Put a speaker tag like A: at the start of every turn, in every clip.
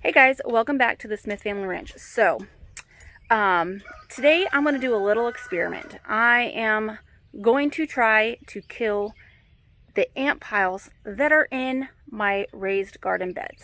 A: Hey guys, welcome back to the Smith Family Ranch. So, today I'm going to do a little experiment. I am going to try to kill the ant piles that are in my raised garden beds.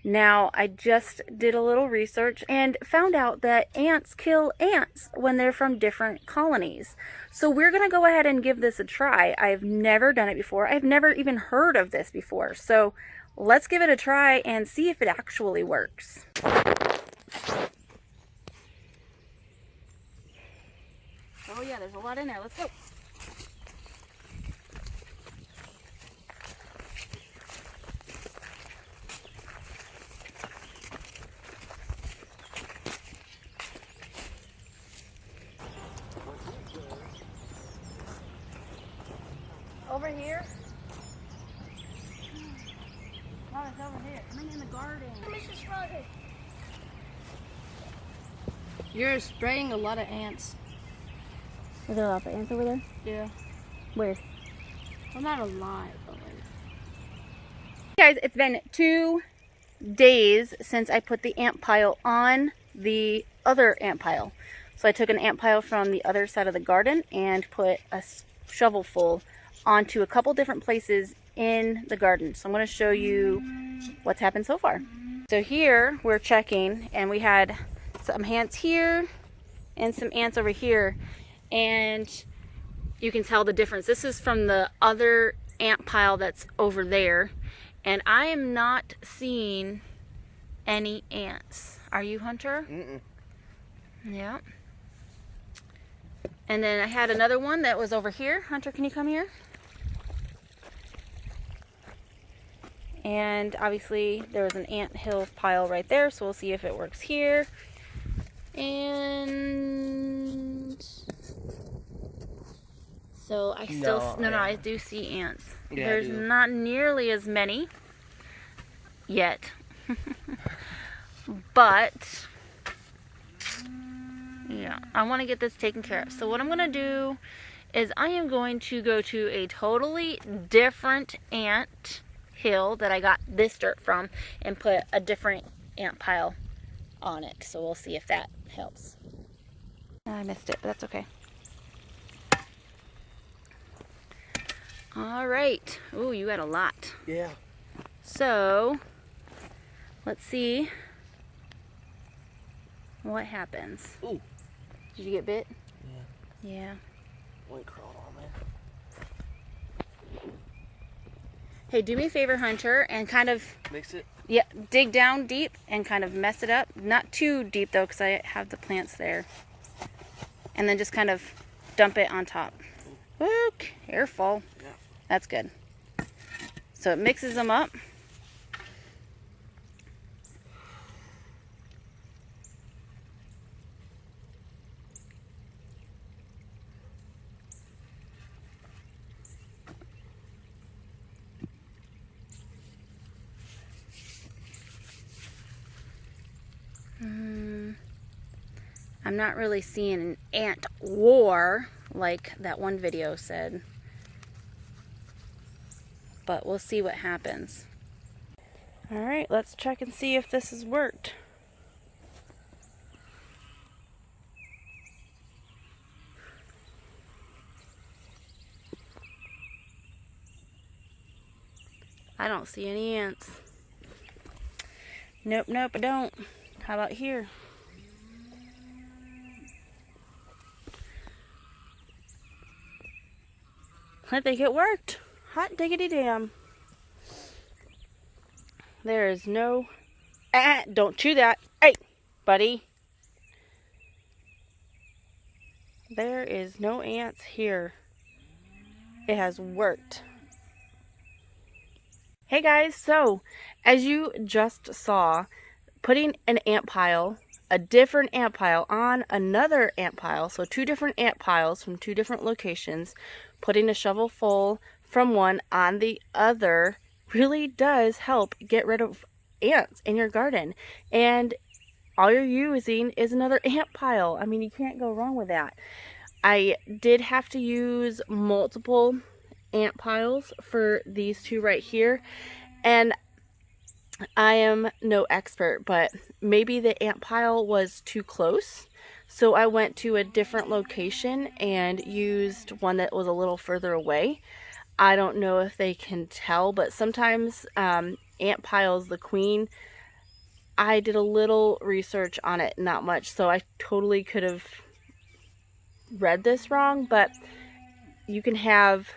A: Now, I just did a little research and found out that ants kill ants when they're from different colonies. So we're going to go ahead and give this a try. I've never done it before. I've never even heard of this before. So let's give it a try and see if it actually works. Oh yeah, there's a lot in there. Let's go. Over here? Oh, it's over here. I'm in the garden.
B: You're spraying a lot of ants.
A: Is there a lot of ants over there?
B: Yeah.
A: Where?
B: Well, not a lot, but like...
A: Guys, it's been 2 days since I put the ant pile on the other ant pile. So I took an ant pile from the other side of the garden and put a shovel full onto a couple different places in the garden. So I'm going to show you what's happened so far. So here we're checking, and we had some ants here and some ants over here, and you can tell the difference. This is from the other ant pile that's over there, and I am not seeing any ants. Are you, Hunter?
C: Mm-mm.
A: Yeah. And then I had another one that was over here. Hunter, can you come here? And obviously there was an ant hill pile right there, so we'll see if it works here. And so I still no, I do see ants.
C: Yeah,
A: There's not nearly as many yet. But yeah, I want to get this taken care of. So what I'm going to do is I am going to go to a totally different ant hill that I got this dirt from and put a different ant pile on it. So we'll see if that helps. I missed it, but that's okay. All right. Ooh, you got a lot.
C: Yeah.
A: So let's see what happens.
C: Ooh.
A: Did you get bit?
C: Yeah.
A: Yeah.
C: One crawled on there.
A: Hey, do me a favor, Hunter, and kind of
C: Mix it.
A: yeah, dig down deep and kind of mess it up. Not too deep though, because I have the plants there. And then just kind of dump it on top. Ooh, careful.
C: Yeah.
A: That's good. So it mixes them up. I'm not really seeing an ant war like that one video said, but we'll see what happens. All right, let's check and see if this has worked. I don't see any ants. Nope, nope, I don't. How about here? I think it worked. Hot diggity damn. There is no... don't chew that. Hey, buddy. There is no ants here. It has worked. Hey guys, so as you just saw, putting an ant pile, a different ant pile on another ant pile, so 2 different ant piles from 2 different locations, putting a shovel full from one on the other really does help get rid of ants in your garden. And all you're using is another ant pile. I mean, you can't go wrong with that. I did have to use multiple ant piles for these two right here, and I am no expert, but maybe the ant pile was too close, so I went to a different location and used one that was a little further away. I don't know if they can tell, but sometimes ant piles, the queen, I did a little research on it, not much, so I totally could have read this wrong, but you can have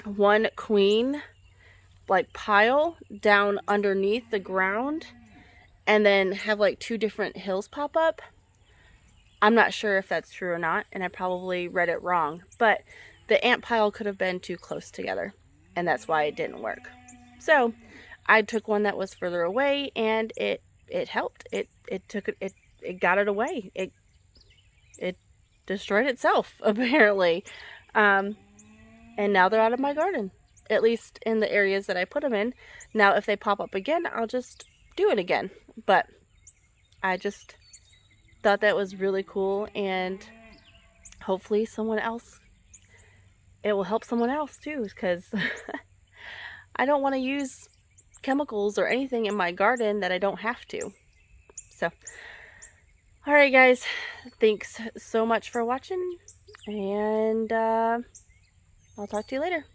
A: one queen like pile down underneath the ground and then have like two different hills pop up. I'm not sure if that's true or not, and I probably read it wrong, but the ant pile could have been too close together, and that's why it didn't work. So I took one that was further away, and it helped. It got it away. It destroyed itself, apparently. And now they're out of my garden, at least in the areas that I put them in. Now if they pop up again, I'll just do it again. But I just thought that was really cool, and hopefully someone else, it will help someone else too, because I don't want to use chemicals or anything in my garden that I don't have to. So, alright guys, thanks so much for watching, and I'll talk to you later.